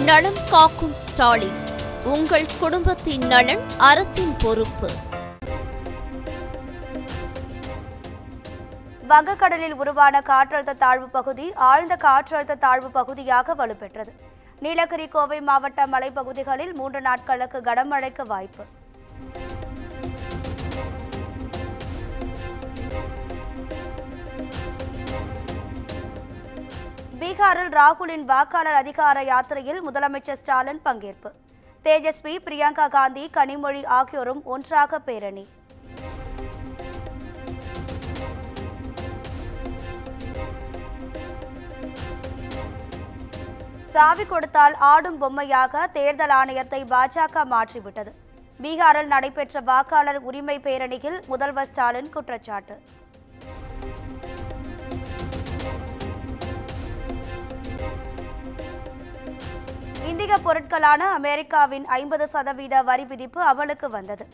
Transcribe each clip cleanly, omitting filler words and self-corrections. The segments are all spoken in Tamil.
நலம் காக்கும் ஸ்டாலின். உங்கள் குடும்பத்தின் நலன் அரசின் பொறுப்பு. வங்கக்கடலில் உருவான காற்றழுத்த தாழ்வு பகுதி ஆழ்ந்த காற்றழுத்த தாழ்வு பகுதியாக வலுப்பெற்றது. நீலகிரி, கோவை மாவட்ட மலைப்பகுதிகளில் 3 நாட்களுக்கு கனமழைக்கு வாய்ப்பு. பீகாரில் ராகுலின் வாக்காளர் அதிகார யாத்திரையில் முதலமைச்சர் ஸ்டாலின் பங்கேற்பு. தேஜஸ்வி, பிரியங்கா காந்தி, கனிமொழி ஆகியோரும் ஒன்றாக பேரணி. சாவி கொடுத்தால் ஆடும் பொம்மையாக தேர்தல் ஆணையத்தை பாஜக மாற்றிவிட்டது. பீகாரில் நடைபெற்ற வாக்காளர் உரிமை பேரணியில் முதல்வர் ஸ்டாலின் குற்றச்சாட்டு. இந்திய பொருட்களான அமெரிக்காவின் 50% வரி விதிப்பு அமலுக்கு வந்தது.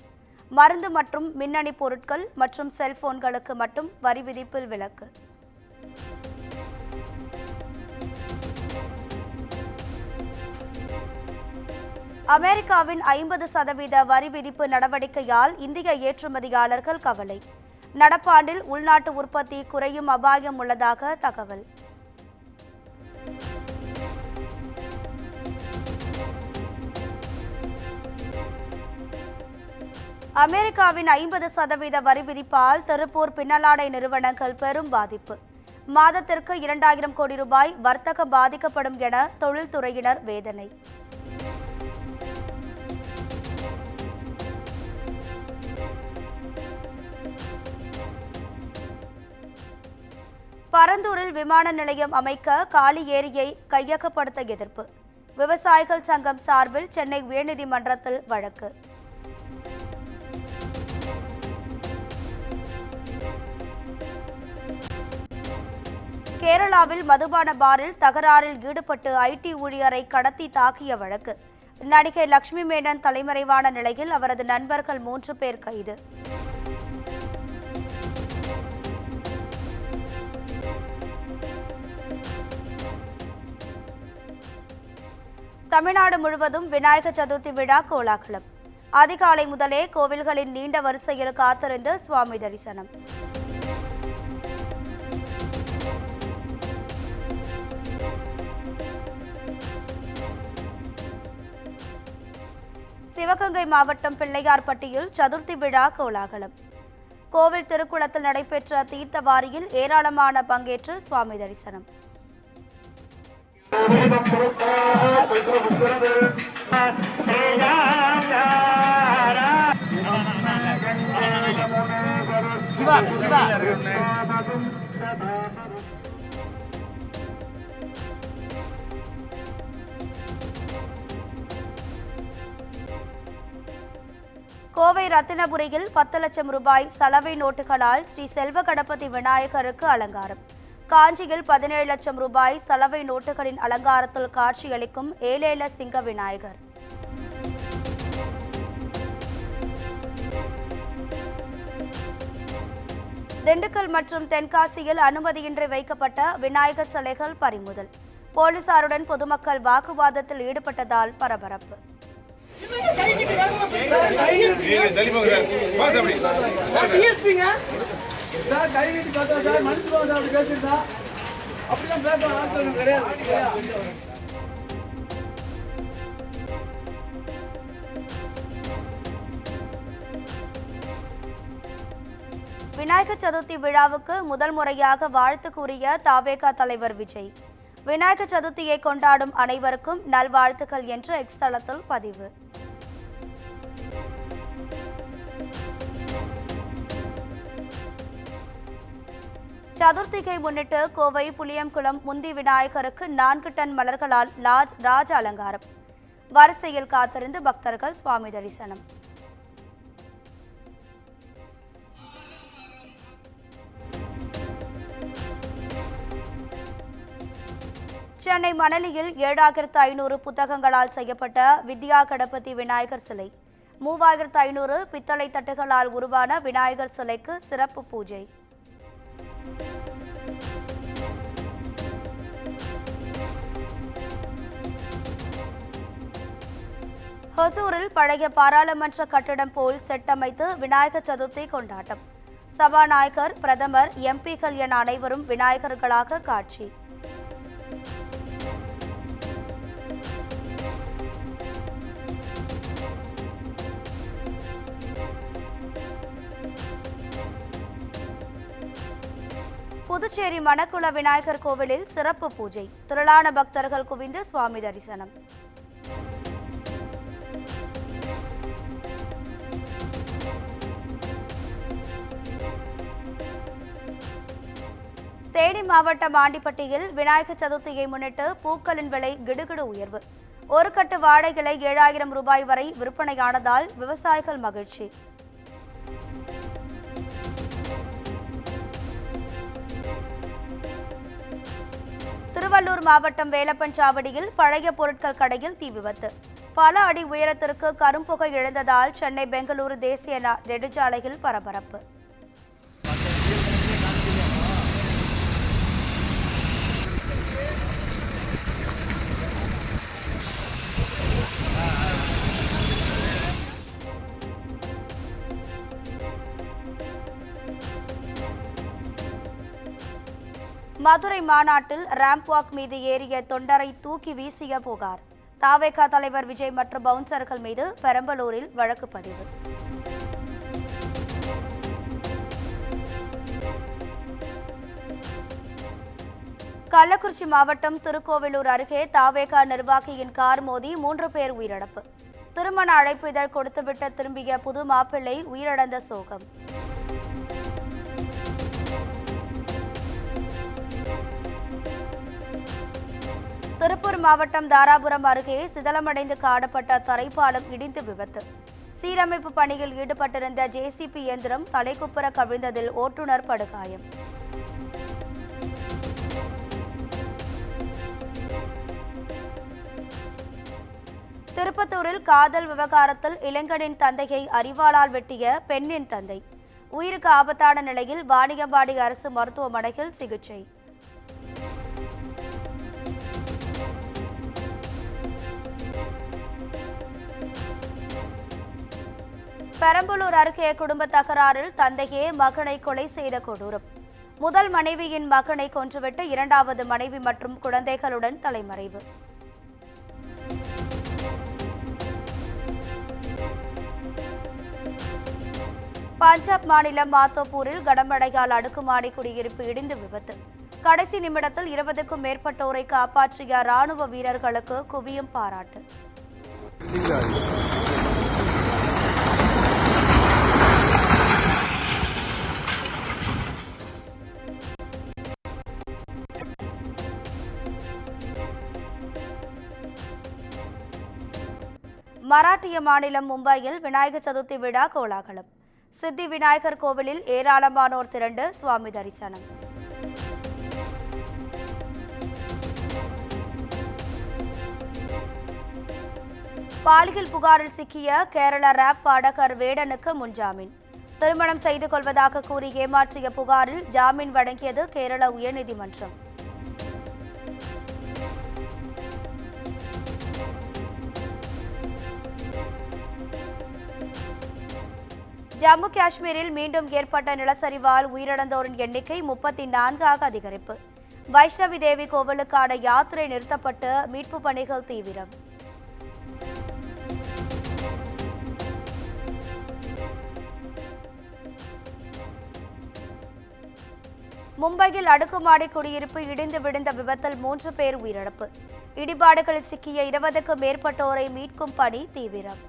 மருந்து மற்றும் மின்னணு பொருட்கள் மற்றும் செல்போன்களுக்கு மட்டும் வரி விதிப்பில் விலக்கு. அமெரிக்காவின் 50% வரி விதிப்பு நடவடிக்கையால் இந்திய ஏற்றுமதியாளர்கள் கவலை. நடப்பாண்டில் உள்நாட்டு உற்பத்தி குறையும் அபாயம் உள்ளதாக தகவல். அமெரிக்காவின் 50% வரி விதிப்பால் திருப்பூர் பின்னலாடை நிறுவனங்கள் பெரும் பாதிப்பு. மாதத்திற்கு 2000 கோடி ரூபாய் வர்த்தகம் பாதிக்கப்படும் என தொழில்துறையினர் வேதனை. பரந்தூரில் விமான நிலையம் அமைக்க காலி ஏரியை கையகப்படுத்த எதிர்ப்பு. விவசாயிகள் சங்கம் சார்பில் சென்னை உயர்நீதிமன்றத்தில் வழக்கு. கேரளாவில் மதுபான பாரில் தகராறில் ஈடுபட்டு ஐடி ஊழியரை கடத்தி தாக்கிய வழக்கு. நடிகை லட்சுமி மேனன் தலைமறைவான நிலையில் அவரது நண்பர்கள் 3 பேர் கைது. தமிழ்நாடு முழுவதும் விநாயகர் சதுர்த்தி விழா கோலாகலம். அதிகாலை முதலே கோவில்களின் நீண்ட வரிசையில் காத்திருந்து சுவாமி தரிசனம். சிவகங்கை மாவட்டம் பிள்ளையார்பட்டியில் சதுர்த்தி விழா கோலாகலம். கோவில் திருக்குளத்தில் நடைபெற்ற தீர்த்தவாரியில் ஏராளமான பங்கேற்று சுவாமி தரிசனம். கோவை ரத்தினபுரியில் 10 லட்சம் ரூபாய் சலவை நோட்டுகளால் ஸ்ரீ செல்வ கணபதி விநாயகருக்கு அலங்காரம். காஞ்சியில் 17 லட்சம் ரூபாய் சலவை நோட்டுகளின் அலங்காரத்தில் காட்சியளிக்கும் ஏலேல சிங்க விநாயகர். திண்டுக்கல் மற்றும் தென்காசியில் அனுமதியின்றி வைக்கப்பட்ட விநாயகர் சிலைகள் பறிமுதல். போலீசாருடன் பொதுமக்கள் வாக்குவாதத்தில் ஈடுபட்டதால் பரபரப்பு. விநாயகர் சதுர்த்தி விழாவுக்கு முதல் முறையாக வாழ்த்து கூறிய தாவேகா தலைவர் விஜய். விநாயகர் சதுர்த்தியை கொண்டாடும் அனைவருக்கும் நல்வாழ்த்துக்கள் என்று எக்ஸ் தளத்தில் பதிவு. சதுர்த்திகை முன்னிட்டு கோவை புளியங்குளம் முந்தி விநாயகருக்கு 4 டன் மலர்களால் ராஜ அலங்காரம். வரிசையில் காத்திருந்து பக்தர்கள் சுவாமி தரிசனம். சென்னை மணலியில் 7500 புத்தகங்களால் செய்யப்பட்ட வித்யா கணபதி விநாயகர் சிலை. 3500 பித்தளை தட்டுகளால் உருவான விநாயகர் சிலைக்கு சிறப்பு பூஜை. ஹொசூரில் பழைய பாராளுமன்ற கட்டிடம் போல் செட்டமைத்து விநாயகர் சதுர்த்தி கொண்டாட்டம். சபாநாயகர், பிரதமர், எம்பிக்கள் என அனைவரும் விநாயகர்களாக காட்சி. புதுச்சேரி மணக்குள விநாயகர் கோவிலில் சிறப்பு பூஜை. திரளான பக்தர்கள் குவிந்து சுவாமி தரிசனம். தேனி மாவட்டம் ஆண்டிப்பட்டியில் விநாயகர் சதுர்த்தியை முன்னிட்டு பூக்களின் விலை கிடுகிடு உயர்வு. ஒரு கட்டு வாழை இலை 7,000 ரூபாய் வரை விற்பனையானதால் விவசாயிகள் மகிழ்ச்சி. திருவள்ளூர் மாவட்டம் வேலப்பஞ்சாவடியில் பழைய பொருட்கள் கடையில் தீ விபத்து. பல அடி உயரத்திற்கு கரும்புகை எழுந்ததால் சென்னை பெங்களூரு தேசிய நெடுஞ்சாலையில் பரபரப்பு. மதுரை மாநாட்டில் ராம்ப் வாக் மீது ஏறிய தொண்டரை தூக்கி வீசிய புகார். தாவேகா தலைவர் விஜய் மற்றும் பவுன்சர்கள் மீது பெரம்பலூரில் வழக்கு பதிவு. கள்ளக்குறிச்சி மாவட்டம் திருக்கோவிலூர் அருகே தாவேகா நிர்வாகியின் கார் மோதி 3 பேர் உயிரிழப்பு. திருமண அழைப்பு இதழ் கொடுத்துவிட்டு திரும்பிய புது மாப்பிள்ளை உயிரிழந்த சோகம். திருப்பூர் மாவட்டம் தாராபுரம் அருகே சிதலமடைந்து காணப்பட்ட தரைப்பாலம் இடிந்து விபத்து. சீரமைப்பு பணியில் ஈடுபட்டிருந்த ஜேசிபி இயந்திரம் தலைக்குப்புற கவிழ்ந்ததில் ஓட்டுநர் படுகாயம். திருப்பத்தூரில் காதல் விவகாரத்தில் இளைஞனின் தந்தையை அரிவாளால் வெட்டிய பெண்ணின் தந்தை உயிருக்கு ஆபத்தான நிலையில் வாணியம்பாடி அரசு மருத்துவமனையில் சிகிச்சை. பெரம்பலூர் அருகே குடும்ப தகராறில் தந்தையே மகனை கொலை செய்த கொடூரம். முதல் மனைவியின் மகனை கொன்றுவிட்டு 2வது மனைவி மற்றும் குழந்தைகளுடன் தலைமறைவு. பஞ்சாப் மாநிலம் மாத்தோப்பூரில் கனமழையால் அடுக்குமாடி குடியிருப்பு இடிந்து விபத்து. கடைசி நிமிடத்தில் 20க்கும் மேற்பட்டோரை காப்பாற்றிய ராணுவ வீரர்களுக்கு குவியும் பாராட்டு. மராட்டிய மாநிலம் மும்பையில் விநாயகர் சதுர்த்தி விழா கோலாகலம். சித்தி விநாயகர் கோவிலில் ஏராளமானோர் திரண்டு சுவாமி தரிசனம். பாலியல் புகாரில் சிக்கிய கேரள ராப் பாடகர் வேடனுக்கு முன்ஜாமீன். திருமணம் செய்து கொள்வதாக கூறி ஏமாற்றிய புகாரில் ஜாமீன் வழங்கியது கேரள உயர்நீதிமன்றம். ஜம்மு காஷ்மீரில் மீண்டும் ஏற்பட்ட நிலச்சரிவால் உயிரிழந்தோரின் எண்ணிக்கை 34ஆக அதிகரிப்பு. வைஷ்ணவி தேவி கோவிலுக்கான யாத்திரை நிறுத்தப்பட்டு மீட்பு பணிகள் தீவிரம். மும்பையில் அடுக்குமாடி குடியிருப்பு இடிந்து விழுந்த விபத்தில் 3 பேர் உயிரிழப்பு. இடிபாடுகளில் சிக்கிய 20க்கும் மேற்பட்டோரை மீட்கும் பணி தீவிரம்.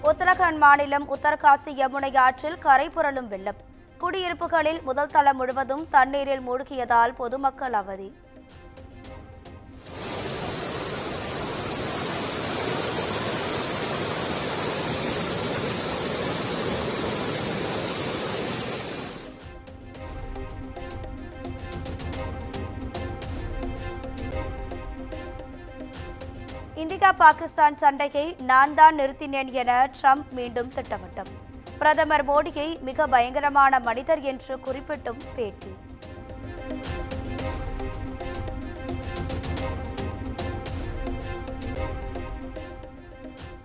உத்தரகாண்ட் மாநிலம் உத்தரகாசி யமுனை ஆற்றில் கரை புரளும் வெள்ளம். குடியிருப்புகளில் முதல் தளம் முழுவதும் தண்ணீரில் மூழ்கியதால் பொதுமக்கள் அவதி. இந்தியா பாகிஸ்தான் சண்டையை நான் தான் நிறுத்தினேன் என ட்ரம்ப் மீண்டும் திட்டவட்டம். பிரதமர் மோடியை மிக பயங்கரமான மனிதர் என்று குறிப்பிட்டும் பேட்டி.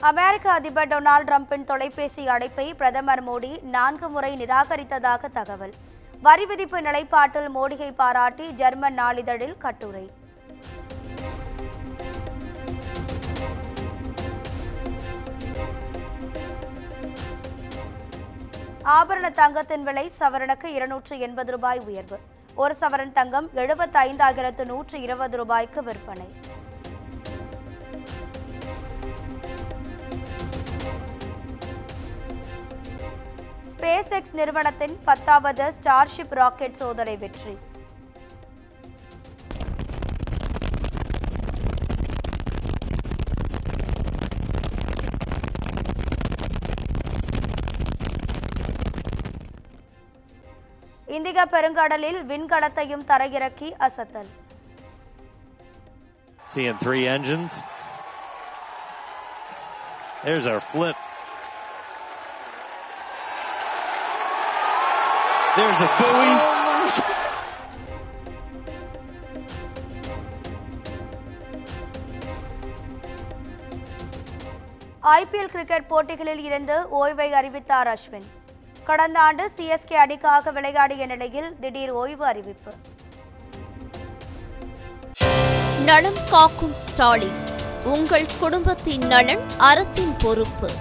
அமெரிக்க அதிபர் டொனால்டு டிரம்பின் தொலைபேசி அழைப்பை பிரதமர் மோடி 4 முறை நிராகரித்ததாக தகவல். வரி விதிப்பு நிலைப்பாட்டில் மோடியை பாராட்டி ஜெர்மன் நாளிதழில் கட்டுரை. ஆபரண தங்கத்தின் விலை சவரனுக்கு 280 ரூபாய் உயர்வு. ஒரு சவரன் தங்கம் 75,120 ரூபாய்க்கு விற்பனை. ஸ்பேஸ் எக்ஸ் நிறுவனத்தின் 10வது ஸ்டார்ஷிப் ராக்கெட் சோதனை வெற்றி. இந்திய பெருங்கடலில் விண்கலத்தையும் தரையிறக்கி அசத்தல். Seeing 3 engines. There's our flip. There's a buoy. IPL cricket போட்டிகளில் இருந்து ஓய்வை அறிவித்தார் அஸ்வின். கடந்த ஆண்டு CSK அணிக்காக விளையாடிய நிலையில் திடீர் ஓய்வு அறிவிப்பு. நலம் காக்கும் ஸ்டாலின், உங்கள் குடும்பத்தின் நலன் அரசின் பொறுப்பு.